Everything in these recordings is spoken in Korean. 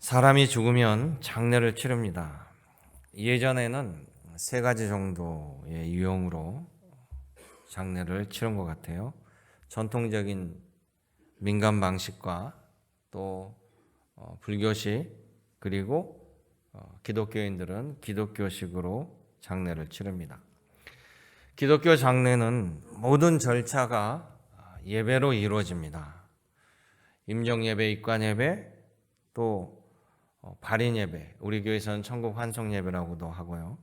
사람이 죽으면 장례를 치릅니다. 예전에는 3가지 정도의 유형으로 장례를 치른 것 같아요. 전통적인 민간 방식과 또 불교식, 그리고 기독교인들은 기독교식으로 장례를 치릅니다. 기독교 장례는 모든 절차가 예배로 이루어집니다. 임종예배, 입관예배, 또 발인예배, 우리 교회에서는 천국 환송예배라고도 하고요.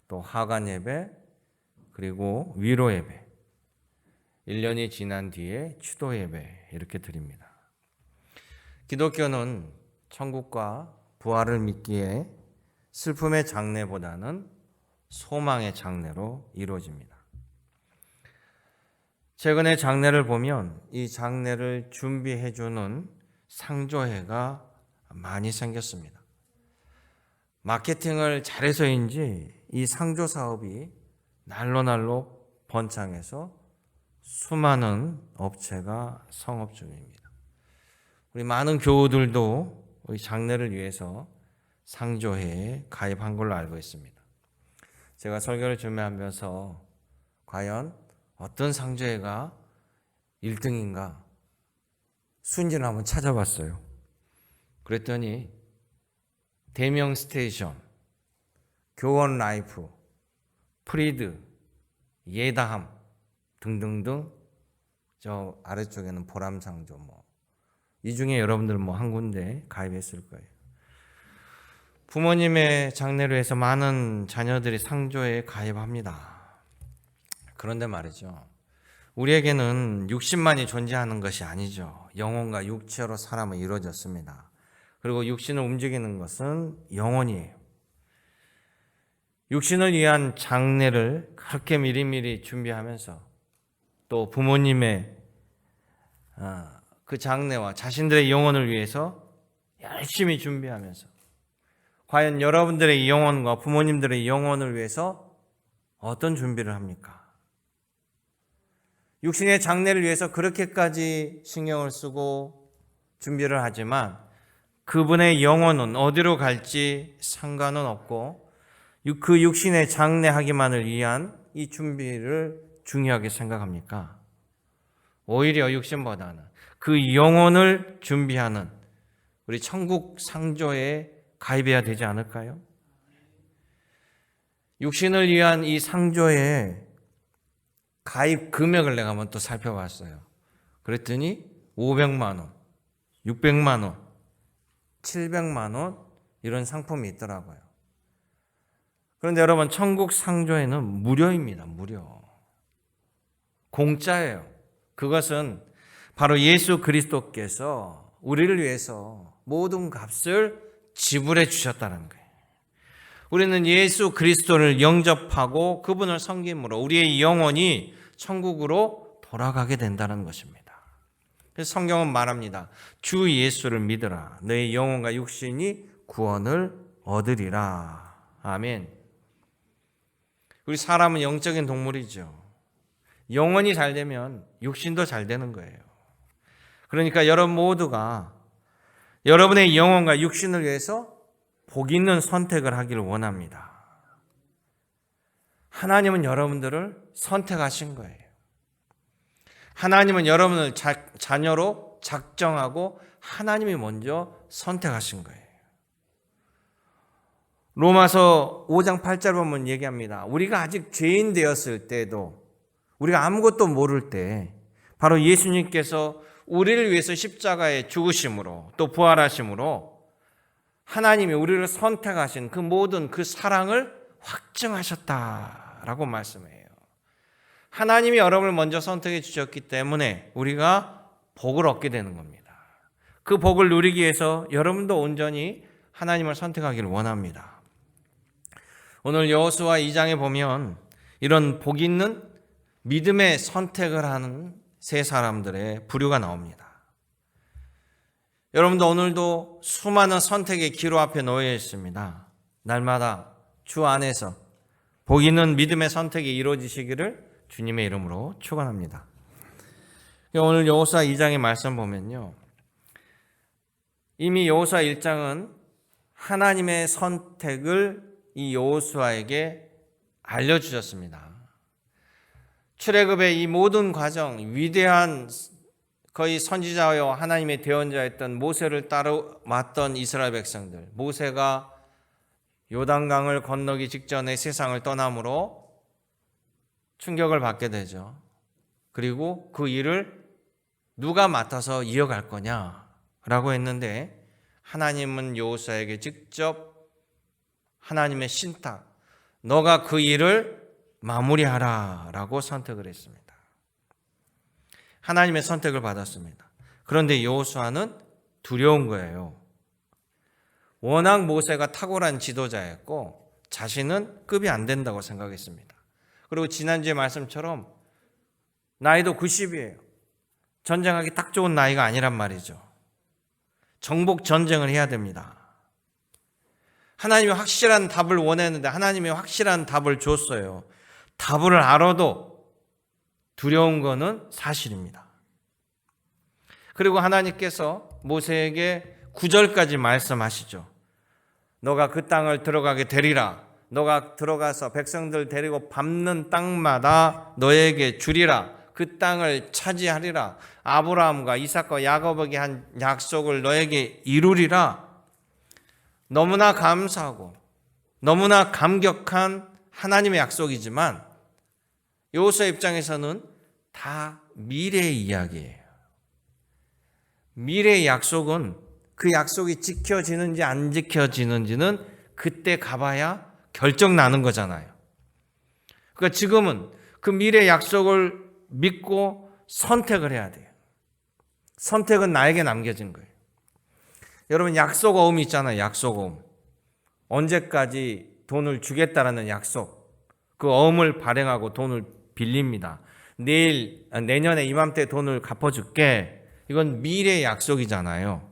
또 하관예배, 그리고 위로예배, 1년이 지난 뒤에 추도예배 이렇게 드립니다. 기독교는 천국과 부활을 믿기에 슬픔의 장례보다는 소망의 장례로 이루어집니다. 최근에 장례를 보면 이 장례를 준비해주는 상조회가 많이 생겼습니다. 마케팅을 잘해서인지 이 상조 사업이 날로 번창해서 수많은 업체가 성업 중입니다. 우리 많은 교우들도 우리 장례를 위해서 상조회에 가입한 걸로 알고 있습니다. 제가 설교를 준비하면서 과연 어떤 상조회가 1등인가 순위를 한번 찾아봤어요. 그랬더니 대명 스테이션, 교원 라이프, 프리드, 예다함 등등등, 저 아래쪽에는 보람상조 이 중에 여러분들 한 군데 가입했을 거예요. 부모님의 장례를 위해서 많은 자녀들이 상조에 가입합니다. 그런데 말이죠, 우리에게는 육신만이 존재하는 것이 아니죠. 영혼과 육체로 사람은 이루어졌습니다. 그리고 육신을 움직이는 것은 영혼이에요. 육신을 위한 장례를 그렇게 미리미리 준비하면서 또 부모님의 그 장례와 자신들의 영혼을 위해서 열심히 준비하면서 과연 여러분들의 영혼과 부모님들의 영혼을 위해서 어떤 준비를 합니까? 육신의 장례를 위해서 그렇게까지 신경을 쓰고 준비를 하지만 그분의 영혼은 어디로 갈지 상관은 없고 그 육신의 장례하기만을 위한 이 준비를 중요하게 생각합니까? 오히려 육신보다는 그 영혼을 준비하는 우리 천국 상조에 가입해야 되지 않을까요? 육신을 위한 이 상조의 가입 금액을 내가 한번 또 살펴봤어요. 그랬더니 500만 원, 600만 원, 700만 원 이런 상품이 있더라고요. 그런데 여러분, 천국 상조에는 무료입니다. 무료. 공짜예요. 그것은 바로 예수 그리스도께서 우리를 위해서 모든 값을 지불해 주셨다는 거예요. 우리는 예수 그리스도를 영접하고 그분을 섬김으로 우리의 영혼이 천국으로 돌아가게 된다는 것입니다. 그래서 성경은 말합니다. 주 예수를 믿으라. 너의 영혼과 육신이 구원을 얻으리라. 아멘. 우리 사람은 영적인 동물이죠. 영혼이 잘 되면 육신도 잘 되는 거예요. 그러니까 여러분 모두가 여러분의 영혼과 육신을 위해서 복 있는 선택을 하기를 원합니다. 하나님은 여러분들을 선택하신 거예요. 하나님은 여러분을 자녀로 작정하고 하나님이 먼저 선택하신 거예요. 로마서 5장 8절 보면 얘기합니다. 우리가 아직 죄인 되었을 때도, 우리가 아무것도 모를 때 바로 예수님께서 우리를 위해서 십자가에 죽으심으로 또 부활하심으로 하나님이 우리를 선택하신 그 모든 그 사랑을 확증하셨다라고 말씀해요. 하나님이 여러분을 먼저 선택해 주셨기 때문에 우리가 복을 얻게 되는 겁니다. 그 복을 누리기 위해서 여러분도 온전히 하나님을 선택하기를 원합니다. 오늘 여호수아 2장에 보면 이런 복 있는 믿음의 선택을 하는 세 사람들의 부류가 나옵니다. 여러분도 오늘도 수많은 선택의 기로 앞에 놓여 있습니다. 날마다 주 안에서 복 있는 믿음의 선택이 이루어지시기를 주님의 이름으로 축원합니다. 오늘 여호수아 2장의 말씀 보면요, 이미 여호수아 1장은 하나님의 선택을 이 여호수아에게 알려주셨습니다. 출애굽의 이 모든 과정, 위대한 거의 선지자여 하나님의 대언자였던 모세를 따라왔던 이스라엘 백성들, 모세가 요단강을 건너기 직전에 세상을 떠남으로 충격을 받게 되죠. 그리고 그 일을 누가 맡아서 이어갈 거냐라고 했는데 하나님은 여호수아에게 직접 하나님의 신탁, 너가 그 일을 마무리하라 라고 선택을 했습니다. 하나님의 선택을 받았습니다. 그런데 여호수아는 두려운 거예요. 워낙 모세가 탁월한 지도자였고 자신은 급이 안 된다고 생각했습니다. 그리고 지난주의 말씀처럼 나이도 90이에요. 전쟁하기 딱 좋은 나이가 아니란 말이죠. 정복 전쟁을 해야 됩니다. 하나님이 확실한 답을 원했는데 하나님이 확실한 답을 줬어요. 답을 알아도 두려운 거는 사실입니다. 그리고 하나님께서 모세에게 9절까지 말씀하시죠. 너가 그 땅을 들어가게 되리라. 너가 들어가서 백성들 데리고 밟는 땅마다 너에게 주리라. 그 땅을 차지하리라. 아브라함과 이삭과 야곱에게 한 약속을 너에게 이루리라. 너무나 감사하고 너무나 감격한 하나님의 약속이지만 여호수아 입장에서는 다 미래의 이야기예요. 미래의 약속은 그 약속이 지켜지는지 안 지켜지는지는 그때 가봐야 결정 나는 거잖아요. 그러니까 지금은 그 미래의 약속을 믿고 선택을 해야 돼요. 선택은 나에게 남겨진 거예요. 여러분 약속 어음이 있잖아요. 약속 어음. 언제까지 돈을 주겠다라는 약속. 그 어음을 발행하고 돈을 빌립니다. 내년에 이맘때 돈을 갚아줄게. 이건 미래의 약속이잖아요.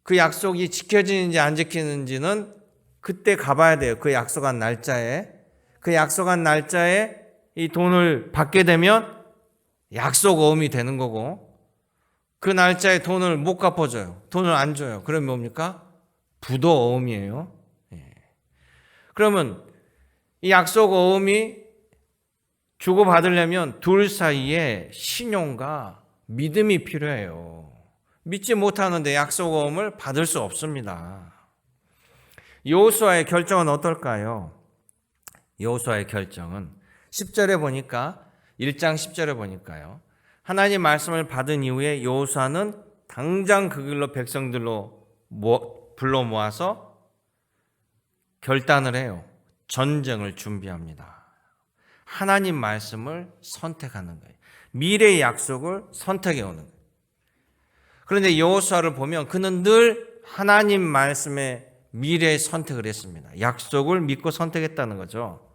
그 약속이 지켜지는지 안 지키는지는 그때 가봐야 돼요. 그 약속한 날짜에. 그 약속한 날짜에 이 돈을 받게 되면 약속 어음이 되는 거고 그 날짜에 돈을 못 갚아줘요. 돈을 안 줘요. 그러면 뭡니까? 부도 어음이에요. 그러면 이 약속 어음이 주고받으려면 둘 사이에 신용과 믿음이 필요해요. 믿지 못하는데 약속 어음을 받을 수 없습니다. 여호수아의 결정은 어떨까요? 여호수아의 결정은 10절에 보니까 1장 10절에 보니까요. 하나님 말씀을 받은 이후에 여호수아는 당장 그 길로 백성들로 불러 모아서 결단을 해요. 전쟁을 준비합니다. 하나님 말씀을 선택하는 거예요. 미래의 약속을 선택해 오는 거예요. 그런데 여호수아를 보면 그는 늘 하나님 말씀의 미래의 선택을 했습니다. 약속을 믿고 선택했다는 거죠.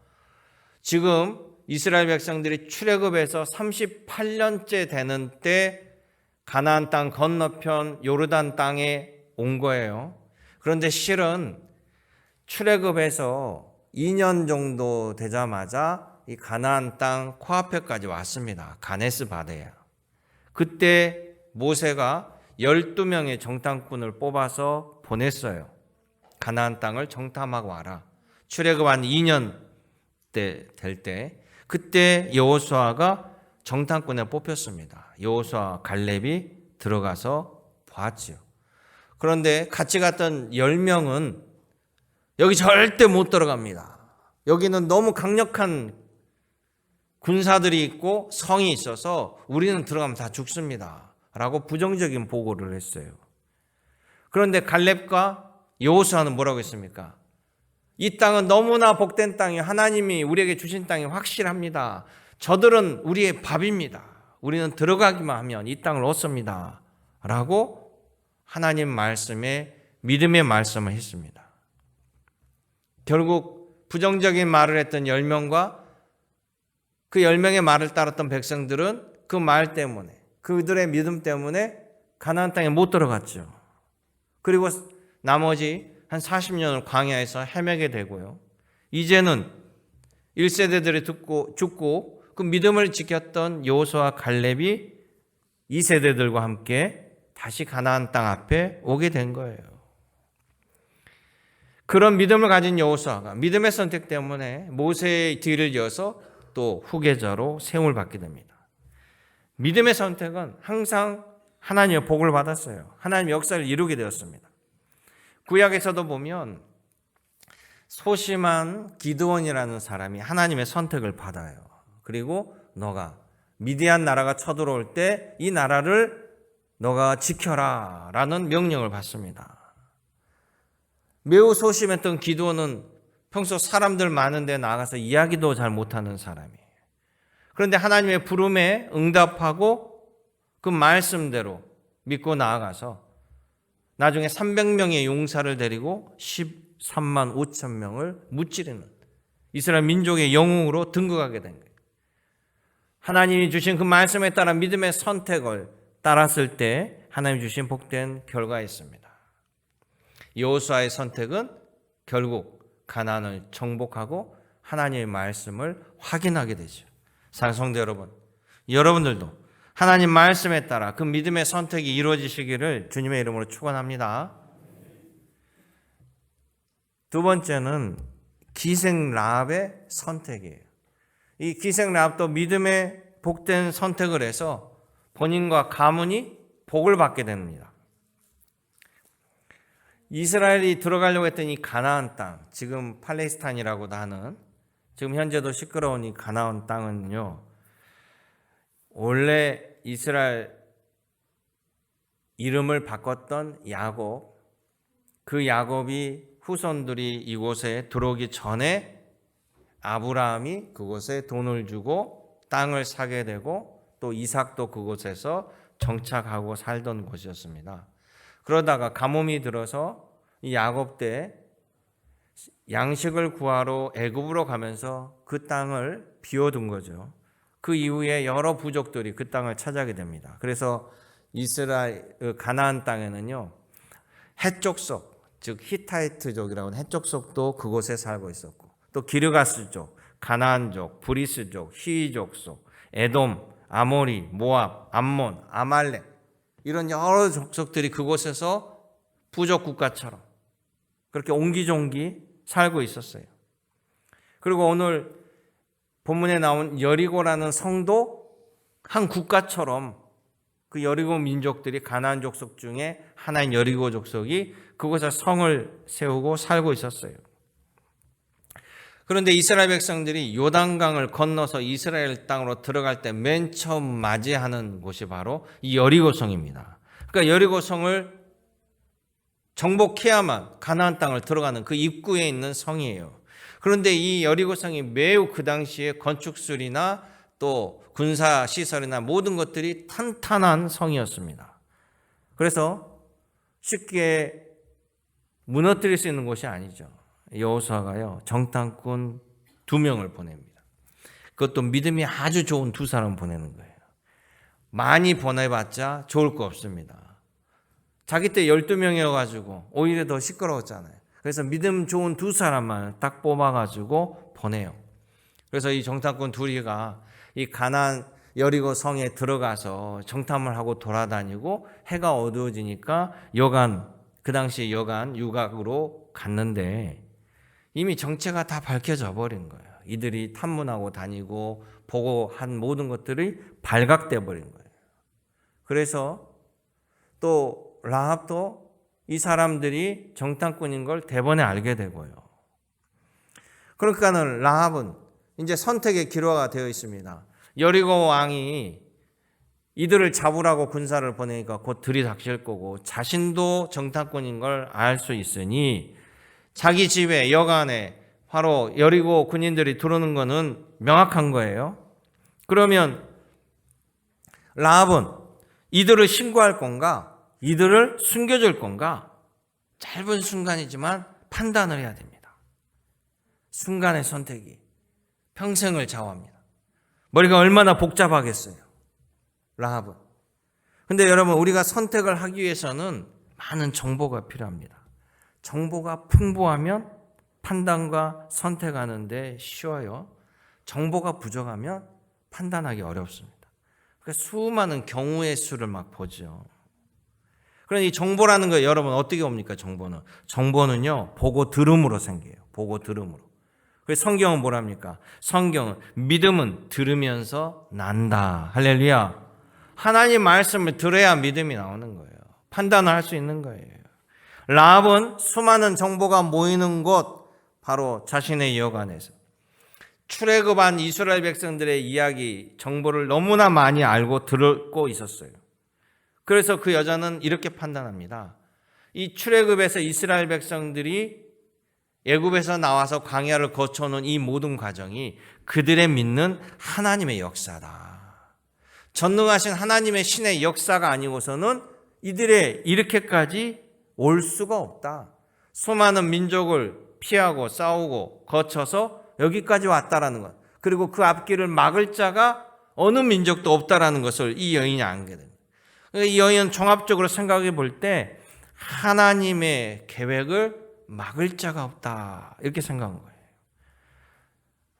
지금 이스라엘 백성들이 출애굽에서 38년째 되는 때 가나안 땅 건너편 요르단 땅에 온 거예요. 그런데 실은 출애굽에서 2년 정도 되자마자 이 가나안 땅 코앞에까지 왔습니다. 가네스 바네아. 그때 모세가 12명의 정탐꾼을 뽑아서 보냈어요. 가나안 땅을 정탐하고 와라. 출애굽 한 2년 때 될 때 그때 여호수아가 정탐꾼에 뽑혔습니다. 여호수아 갈렙이 들어가서 봤지요. 그런데 같이 갔던 10명은 여기 절대 못 들어갑니다. 여기는 너무 강력한 군사들이 있고 성이 있어서 우리는 들어가면 다 죽습니다. 라고 부정적인 보고를 했어요. 그런데 갈렙과 여호수아는 뭐라고 했습니까? 이 땅은 너무나 복된 땅이에요. 하나님이 우리에게 주신 땅이 확실합니다. 저들은 우리의 밥입니다. 우리는 들어가기만 하면 이 땅을 얻습니다. 라고 하나님 말씀에 믿음의 말씀을 했습니다. 결국 부정적인 말을 했던 10명과 그 10명의 말을 따랐던 백성들은 그 말 때문에 그들의 믿음 때문에 가나안 땅에 못 들어갔죠. 그리고 나머지 한 40년을 광야에서 헤매게 되고요. 이제는 1세대들이 죽고 그 믿음을 지켰던 여호수아 갈렙이 2세대들과 함께 다시 가나안 땅 앞에 오게 된 거예요. 그런 믿음을 가진 여호수아가 믿음의 선택 때문에 모세의 뒤를 이어서 또 후계자로 세움을 받게 됩니다. 믿음의 선택은 항상 하나님의 복을 받았어요. 하나님의 역사를 이루게 되었습니다. 구약에서도 보면 소심한 기드온이라는 사람이 하나님의 선택을 받아요. 그리고 너가 미디안 나라가 쳐들어올 때 이 나라를 너가 지켜라 라는 명령을 받습니다. 매우 소심했던 기드온은 평소 사람들 많은 데 나가서 이야기도 잘 못하는 사람이에요. 그런데 하나님의 부름에 응답하고 그 말씀대로 믿고 나아가서 나중에 300명의 용사를 데리고 13만 5천 명을 무찌르는 이스라엘 민족의 영웅으로 등극하게 된 거예요. 하나님이 주신 그 말씀에 따라 믿음의 선택을 따랐을 때 하나님이 주신 복된 결과였습니다. 여호수아의 선택은 결국 가나안을 정복하고 하나님의 말씀을 확인하게 되죠. 사랑하는 성도 여러분, 여러분들도 하나님 말씀에 따라 그 믿음의 선택이 이루어지시기를 주님의 이름으로 축원합니다. 두 번째는 기생 라합의 선택이에요. 이 기생 라합도 믿음의 복된 선택을 해서 본인과 가문이 복을 받게 됩니다. 이스라엘이 들어가려고 했던 이 가나안 땅, 지금 팔레스타인이라고도 하는, 지금 현재도 시끄러운 이 가나안 땅은요, 원래 이스라엘 이름을 바꿨던 야곱, 그 야곱이 후손들이 이곳에 들어오기 전에 아브라함이 그곳에 돈을 주고 땅을 사게 되고 또 이삭도 그곳에서 정착하고 살던 곳이었습니다. 그러다가 가뭄이 들어서 이 야곱 때 양식을 구하러 애굽으로 가면서 그 땅을 비워둔 거죠. 그 이후에 여러 부족들이 그 땅을 차지하게 됩니다. 그래서 이스라엘 가나안 땅에는요, 헷족속, 즉 히타이트족이라고 하는 헷족속도 그곳에 살고 있었고, 또 기르가스족, 가나안족, 브리스족, 히위족속, 에돔, 아모리, 모압, 암몬, 아말렉, 이런 여러 족속들이 그곳에서 부족 국가처럼 그렇게 옹기종기 살고 있었어요. 그리고 오늘 본문에 나온 여리고라는 성도 한 국가처럼 그 여리고 민족들이 가나안 족속 중에 하나인 여리고 족속이 그곳에 성을 세우고 살고 있었어요. 그런데 이스라엘 백성들이 요단강을 건너서 이스라엘 땅으로 들어갈 때 맨 처음 맞이하는 곳이 바로 이 여리고성입니다. 그러니까 여리고성을 정복해야만 가나안 땅을 들어가는 그 입구에 있는 성이에요. 그런데 이 여리고성이 매우 그 당시에 건축술이나 또 군사시설이나 모든 것들이 탄탄한 성이었습니다. 그래서 쉽게 무너뜨릴 수 있는 곳이 아니죠. 여호수아가요, 정탐꾼 2명을 보냅니다. 그것도 믿음이 아주 좋은 2사람 보내는 거예요. 많이 보내봤자 좋을 거 없습니다. 자기 때 12명이어가지고 오히려 더 시끄러웠잖아요. 그래서 믿음 좋은 2사람만 딱 뽑아가지고 보내요. 그래서 이 정탐꾼 2이가 이 가나안 여리고 성에 들어가서 정탐을 하고 돌아다니고 해가 어두워지니까 그 당시 여간 유각으로 갔는데 이미 정체가 다 밝혀져 버린 거예요. 이들이 탐문하고 다니고 보고 한 모든 것들이 발각돼 버린 거예요. 그래서 또 라합도 이 사람들이 정탐꾼인 걸 대번에 알게 되고요. 그러니까는 라합은 이제 선택의 기로가 되어 있습니다. 여리고 왕이 이들을 잡으라고 군사를 보내니까 곧 들이닥칠 거고 자신도 정탐꾼인 걸 알 수 있으니 자기 집에 여간에 바로 여리고 군인들이 들어오는 거는 명확한 거예요. 그러면 라합은 이들을 신고할 건가? 이들을 숨겨줄 건가? 짧은 순간이지만 판단을 해야 됩니다. 순간의 선택이 평생을 좌우합니다. 머리가 얼마나 복잡하겠어요, 라합은. 근데 여러분, 우리가 선택을 하기 위해서는 많은 정보가 필요합니다. 정보가 풍부하면 판단과 선택하는 데 쉬워요. 정보가 부족하면 판단하기 어렵습니다. 그러니까 수많은 경우의 수를 막 보죠. 그러니 이 정보라는 거 여러분 어떻게 옵니까? 정보는요 보고 들음으로 생겨요. 보고 들음으로. 그래서 성경은 뭐랍니까? 성경은 믿음은 들으면서 난다. 할렐루야. 하나님 말씀을 들어야 믿음이 나오는 거예요. 판단을 할 수 있는 거예요. 라합은 수많은 정보가 모이는 곳 바로 자신의 여관에서 출애굽한 이스라엘 백성들의 이야기 정보를 너무나 많이 알고 듣고 있었어요. 그래서 그 여자는 이렇게 판단합니다. 이 출애굽에서 이스라엘 백성들이 애굽에서 나와서 광야를 거쳐오는 이 모든 과정이 그들의 믿는 하나님의 역사다. 전능하신 하나님의 신의 역사가 아니고서는 이들의 이렇게까지 올 수가 없다. 수많은 민족을 피하고 싸우고 거쳐서 여기까지 왔다라는 것. 그리고 그 앞길을 막을 자가 어느 민족도 없다라는 것을 이 여인이 알게 됩니다. 이 여인은 종합적으로 생각해 볼 때 하나님의 계획을 막을 자가 없다. 이렇게 생각한 거예요.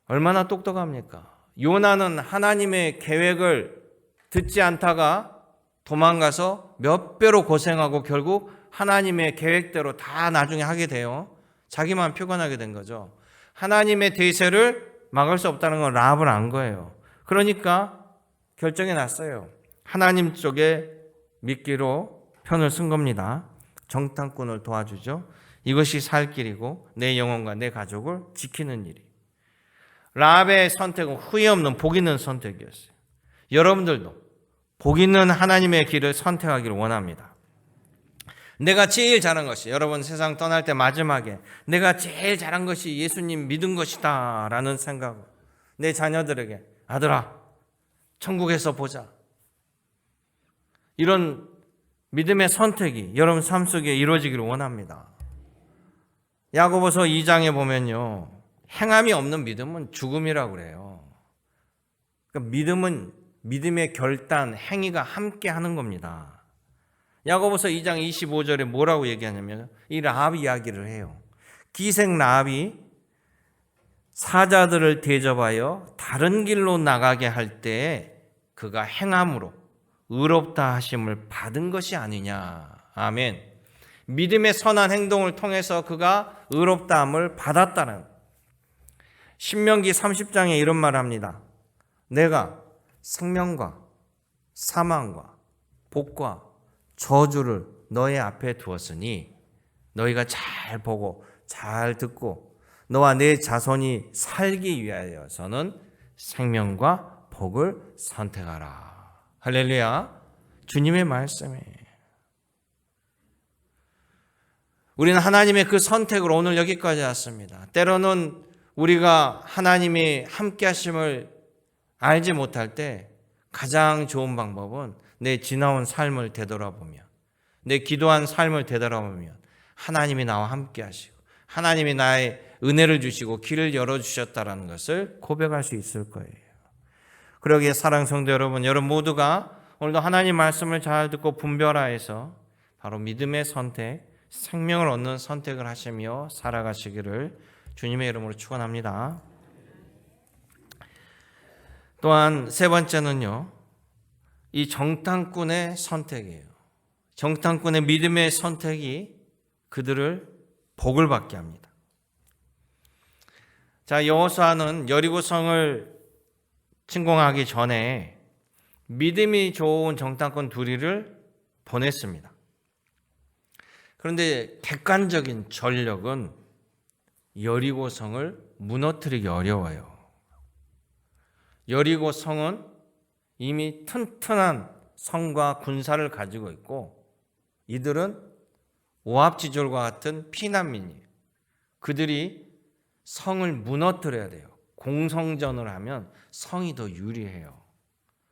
얼마나 똑똑합니까? 요나는 하나님의 계획을 듣지 않다가 도망가서 몇 배로 고생하고 결국 하나님의 계획대로 다 나중에 하게 돼요. 자기만 표현하게 된 거죠. 하나님의 대세를 막을 수 없다는 건 라합은 안 거예요. 그러니까 결정이 났어요. 하나님 쪽에 믿기로 편을 쓴 겁니다. 정탐꾼을 도와주죠. 이것이 살 길이고 내 영혼과 내 가족을 지키는 일이. 라합의 선택은 후회 없는 복 있는 선택이었어요. 여러분들도 복 있는 하나님의 길을 선택하기를 원합니다. 내가 제일 잘한 것이, 여러분 세상 떠날 때 마지막에 내가 제일 잘한 것이 예수님 믿은 것이다 라는 생각으로 내 자녀들에게 아들아 천국에서 보자, 이런 믿음의 선택이 여러분 삶 속에 이루어지기를 원합니다. 야고보서 2장에 보면요, 행함이 없는 믿음은 죽음이라고 그래요. 그러니까 믿음은 믿음의 결단, 행위가 함께 하는 겁니다. 야고보서 2장 25절에 뭐라고 얘기하냐면 이 라합 이야기를 해요. 기생 라합이 사자들을 대접하여 다른 길로 나가게 할 때 그가 행함으로 의롭다 하심을 받은 것이 아니냐. 아멘. 믿음의 선한 행동을 통해서 그가 의롭다함을 받았다는. 신명기 30장에 이런 말을 합니다. 내가 생명과 사망과 복과 저주를 너의 앞에 두었으니 너희가 잘 보고 잘 듣고 너와 내 자손이 살기 위하여서는 생명과 복을 선택하라. 할렐루야. 주님의 말씀이에요. 우리는 하나님의 그 선택으로 오늘 여기까지 왔습니다. 때로는 우리가 하나님이 함께 하심을 알지 못할 때 가장 좋은 방법은 내 지나온 삶을 되돌아보며 내 기도한 삶을 되돌아보면 하나님이 나와 함께 하시고 하나님이 나의 은혜를 주시고 길을 열어주셨다는 것을 고백할 수 있을 거예요. 그러기에 사랑하는 성도 여러분, 여러분 모두가 오늘도 하나님 말씀을 잘 듣고 분별하여서 바로 믿음의 선택, 생명을 얻는 선택을 하시며 살아가시기를 주님의 이름으로 축원합니다. 또한 세 번째는요, 이 정탐꾼의 선택이에요. 정탐꾼의 믿음의 선택이 그들을 복을 받게 합니다. 자, 여호수아는 여리고성을 침공하기 전에 믿음이 좋은 정탐꾼 둘이를 보냈습니다. 그런데 객관적인 전력은 여리고성을 무너뜨리기 어려워요. 여리고성은 이미 튼튼한 성과 군사를 가지고 있고 이들은 오합지졸과 같은 피난민이에요. 그들이 성을 무너뜨려야 돼요. 공성전을 하면 성이 더 유리해요.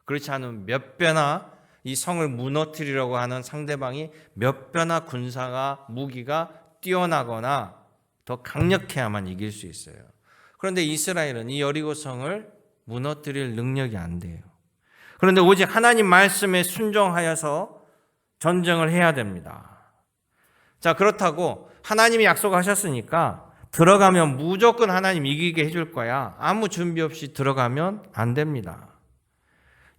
그렇지 않으면 몇 배나 이 성을 무너뜨리려고 하는 상대방이 몇 배나 군사가 무기가 뛰어나거나 더 강력해야만 이길 수 있어요. 그런데 이스라엘은 이 여리고성을 무너뜨릴 능력이 안 돼요. 그런데 오직 하나님 말씀에 순종하여서 전쟁을 해야 됩니다. 자, 그렇다고 하나님이 약속하셨으니까 들어가면 무조건 하나님 이기게 해줄 거야. 아무 준비 없이 들어가면 안 됩니다.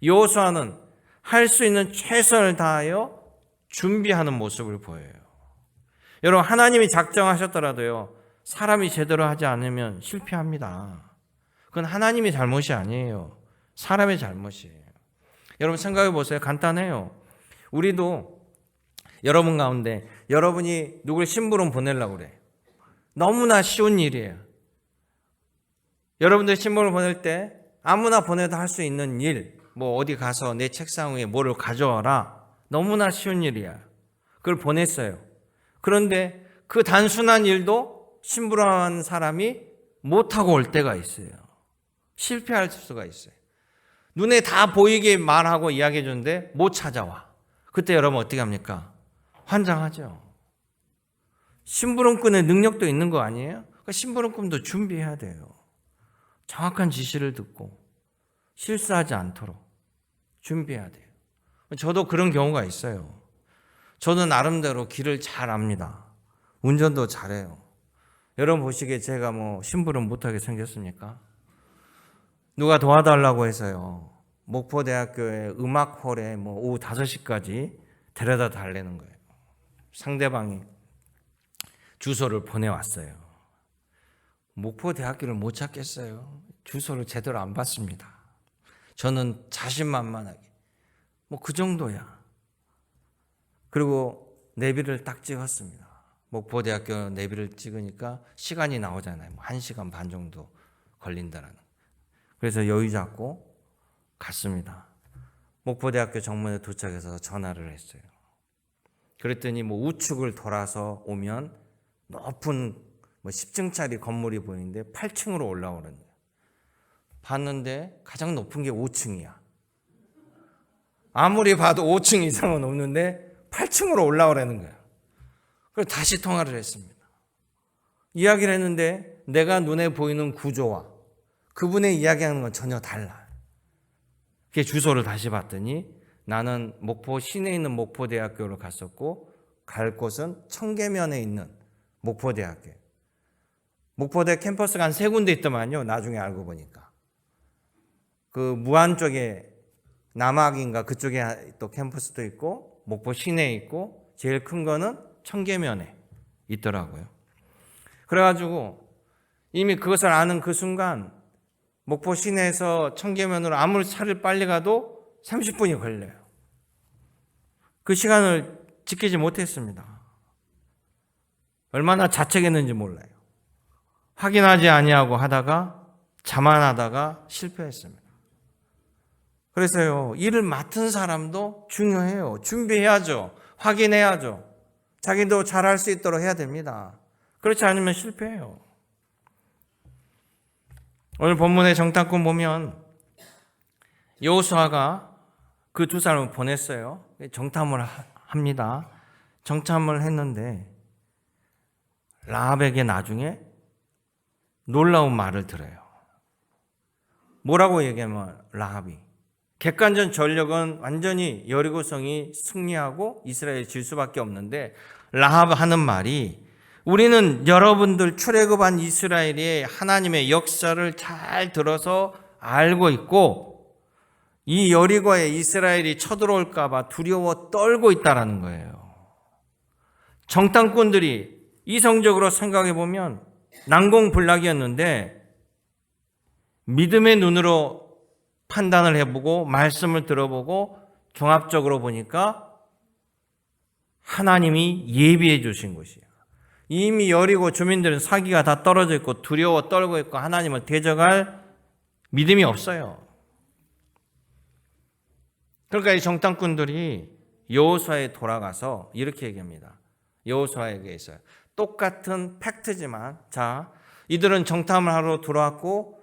여호수아는 할 수 있는 최선을 다하여 준비하는 모습을 보여요. 여러분, 하나님이 작정하셨더라도요, 사람이 제대로 하지 않으면 실패합니다. 그건 하나님의 잘못이 아니에요. 사람의 잘못이에요. 여러분 생각해 보세요. 간단해요. 우리도 여러분 가운데 여러분이 누굴 심부름 보내려고 그래. 너무나 쉬운 일이에요. 여러분들 심부름 보낼 때 아무나 보내도 할 수 있는 일, 뭐 어디 가서 내 책상 위에 뭐를 가져와라. 너무나 쉬운 일이야. 그걸 보냈어요. 그런데 그 단순한 일도 심부름한 사람이 못하고 올 때가 있어요. 실패할 수가 있어요. 눈에 다 보이게 말하고 이야기해 주는데 못 찾아와. 그때 여러분 어떻게 합니까? 환장하죠. 심부름꾼의 능력도 있는 거 아니에요? 그러니까 심부름꾼도 준비해야 돼요. 정확한 지시를 듣고 실수하지 않도록 준비해야 돼요. 저도 그런 경우가 있어요. 저도 나름대로 길을 잘 압니다. 운전도 잘해요. 여러분 보시기에 제가 뭐 심부름 못하게 생겼습니까? 누가 도와달라고 해서요. 목포대학교의 음악홀에 뭐 오후 5시까지 데려다 달라는 거예요. 상대방이 주소를 보내왔어요. 목포대학교를 못 찾겠어요. 주소를 제대로 안 받습니다. 저는 자신만만하게 뭐 그 정도야. 그리고 내비를 딱 찍었습니다. 목포대학교 내비를 찍으니까 시간이 나오잖아요. 1시간 반 정도 걸린다라는. 그래서 여유 잡고 갔습니다. 목포대학교 정문에 도착해서 전화를 했어요. 그랬더니 뭐 우측을 돌아서 오면 높은 뭐 10층짜리 건물이 보이는데 8층으로 올라오는 거예요. 봤는데 가장 높은 게 5층이야. 아무리 봐도 5층 이상은 없는데 8층으로 올라오라는 거예요. 그래서 다시 통화를 했습니다. 이야기를 했는데 내가 눈에 보이는 구조와 그분의 이야기하는 건 전혀 달라. 그 주소를 다시 봤더니 나는 목포 시내에 있는 목포대학교를 갔었고 갈 곳은 청계면에 있는 목포대학교. 목포대 캠퍼스가 한 3군데 있더만요. 나중에 알고 보니까. 그 무안 쪽에 남학인가 그쪽에 또 캠퍼스도 있고 목포 시내에 있고 제일 큰 거는 청계면에 있더라고요. 그래가지고 이미 그것을 아는 그 순간 목포 시내에서 청계면으로 아무리 차를 빨리 가도 30분이 걸려요. 그 시간을 지키지 못했습니다. 얼마나 자책했는지 몰라요. 확인하지 아니하고 하다가 자만하다가 실패했습니다. 그래서요, 일을 맡은 사람도 중요해요. 준비해야죠. 확인해야죠. 자기도 잘할 수 있도록 해야 됩니다. 그렇지 않으면 실패해요. 오늘 본문의 정탐꾼 보면 여호수아가 그 2사람을 보냈어요. 정탐을 합니다. 정탐을 했는데 라합에게 나중에 놀라운 말을 들어요. 뭐라고 얘기하면 라합이 객관적 전력은 완전히 여리고성이 승리하고 이스라엘이 질 수밖에 없는데 라합 하는 말이 우리는 여러분들 출애굽한 이스라엘의 하나님의 역사를 잘 들어서 알고 있고 이 여리고에 이스라엘이 쳐들어올까 봐 두려워 떨고 있다라는 거예요. 정탐꾼들이 이성적으로 생각해 보면 난공불락이었는데 믿음의 눈으로 판단을 해보고 말씀을 들어보고 종합적으로 보니까 하나님이 예비해 주신 것이에요. 이미 여리고 주민들은 사기가 다 떨어져 있고 두려워 떨고 있고 하나님을 대적할 믿음이 없어요. 그러니까 이 정탐꾼들이 여호수아에 돌아가서 이렇게 얘기합니다. 여호수아에게 있어요. 똑같은 팩트지만 자, 이들은 정탐을 하러 들어왔고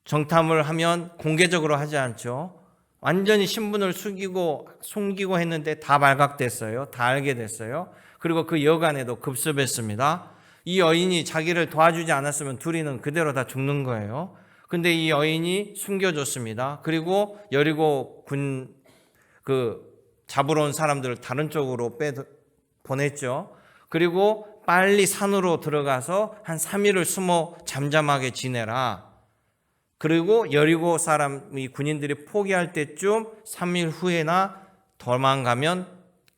정탐을 하면 공개적으로 하지 않죠. 완전히 신분을 숨기고 했는데 다 발각됐어요. 다 알게 됐어요. 그리고 그 여간에도 급습했습니다. 이 여인이 자기를 도와주지 않았으면 둘이는 그대로 다 죽는 거예요. 근데 이 여인이 숨겨줬습니다. 그리고 여리고 잡으러 온 사람들을 다른 쪽으로 보냈죠. 그리고 빨리 산으로 들어가서 한 3일을 숨어 잠잠하게 지내라. 그리고 여리고 사람이 군인들이 포기할 때쯤 3일 후에나 도망가면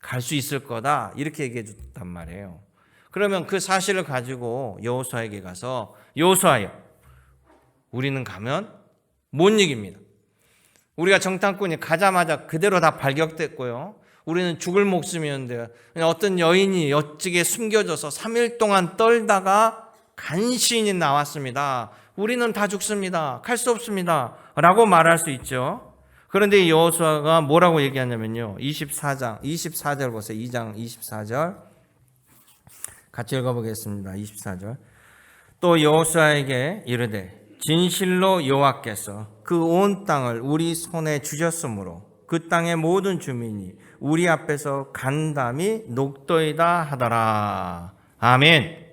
갈 수 있을 거다 이렇게 얘기해 줬단 말이에요. 그러면 그 사실을 가지고 여호수아에게 가서 여호수아여, 우리는 가면 못 이깁니다. 우리가 정탐꾼이 가자마자 그대로 다 발격됐고요. 우리는 죽을 목숨이었는데 어떤 여인이 옆집에 숨겨져서 3일 동안 떨다가 간신히 나왔습니다. 우리는 다 죽습니다. 갈 수 없습니다. 라고 말할 수 있죠. 그런데 여호수아가 뭐라고 얘기하냐면요. 24절 보세요. 2장 24절. 같이 읽어보겠습니다. 24절. 또 여호수아에게 이르되 진실로 여호와께서 그 온 땅을 우리 손에 주셨으므로 그 땅의 모든 주민이 우리 앞에서 간담이 녹도이다 하더라. 아멘.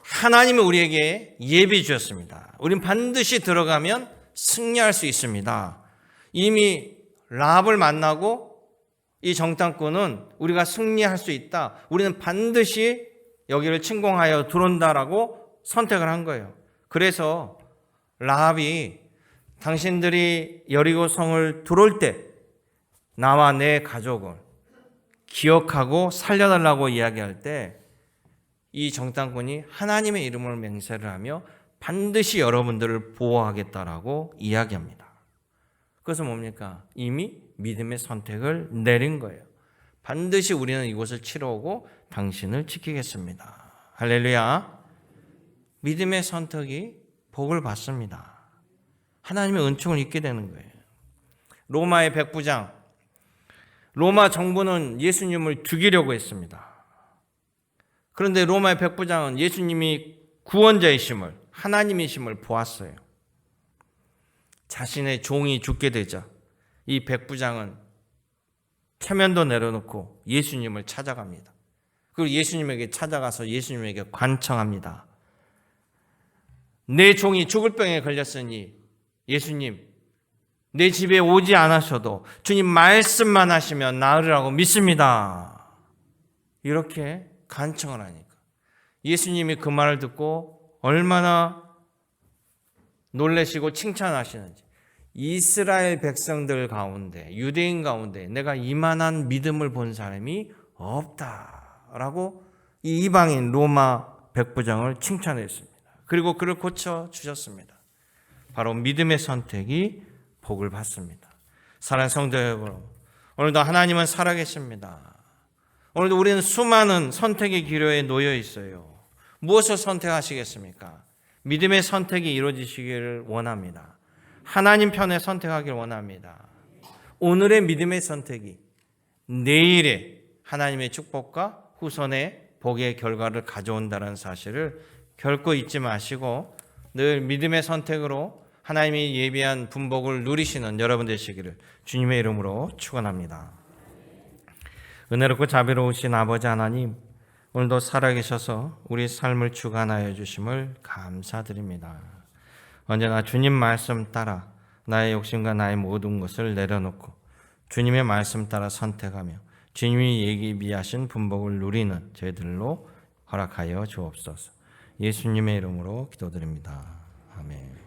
하나님이 우리에게 예비해 주셨습니다. 우린 반드시 들어가면 승리할 수 있습니다. 이미 라합을 만나고 이 정탐꾼은 우리가 승리할 수 있다. 우리는 반드시 여기를 침공하여 들어온다라고 선택을 한 거예요. 그래서 라합이 당신들이 여리고 성을 들어올 때 나와 내 가족을 기억하고 살려달라고 이야기할 때 이 정탐꾼이 하나님의 이름을 맹세를 하며 반드시 여러분들을 보호하겠다라고 이야기합니다. 그래서 뭡니까? 이미 믿음의 선택을 내린 거예요. 반드시 우리는 이곳을 치러오고 당신을 지키겠습니다. 할렐루야. 믿음의 선택이 복을 받습니다. 하나님의 은총을 입게 되는 거예요. 로마의 백부장, 로마 정부는 예수님을 죽이려고 했습니다. 그런데 로마의 백부장은 예수님이 구원자이심을, 하나님이심을 보았어요. 자신의 종이 죽게 되자 이 백부장은 체면도 내려놓고 예수님을 찾아갑니다. 그리고 예수님에게 찾아가서 예수님에게 간청합니다. 내 종이 죽을 병에 걸렸으니 예수님, 내 집에 오지 않으셔도 주님 말씀만 하시면 나으리라고 믿습니다. 이렇게 간청을 하니까 예수님이 그 말을 듣고 얼마나 놀라시고 칭찬하시는지. 이스라엘 백성들 가운데, 유대인 가운데 내가 이만한 믿음을 본 사람이 없다라고 이 이방인 로마 백부장을 칭찬했습니다. 그리고 그를 고쳐주셨습니다. 바로 믿음의 선택이 복을 받습니다. 사랑하는 성도 여러분, 오늘도 하나님은 살아계십니다. 오늘도 우리는 수많은 선택의 기로에 놓여 있어요. 무엇을 선택하시겠습니까? 믿음의 선택이 이루어지시기를 원합니다. 하나님 편에 선택하기를 원합니다. 오늘의 믿음의 선택이 내일의 하나님의 축복과 후손의 복의 결과를 가져온다는 사실을 결코 잊지 마시고 늘 믿음의 선택으로 하나님이 예비한 분복을 누리시는 여러분 되시기를 주님의 이름으로 축원합니다. 은혜롭고 자비로우신 아버지 하나님, 오늘도 살아계셔서 우리 삶을 주관하여 주심을 감사드립니다. 언제나 주님 말씀 따라 나의 욕심과 나의 모든 것을 내려놓고 주님의 말씀 따라 선택하며 주님이 예비하신 분복을 누리는 저희들로 허락하여 주옵소서. 예수님의 이름으로 기도드립니다. 아멘.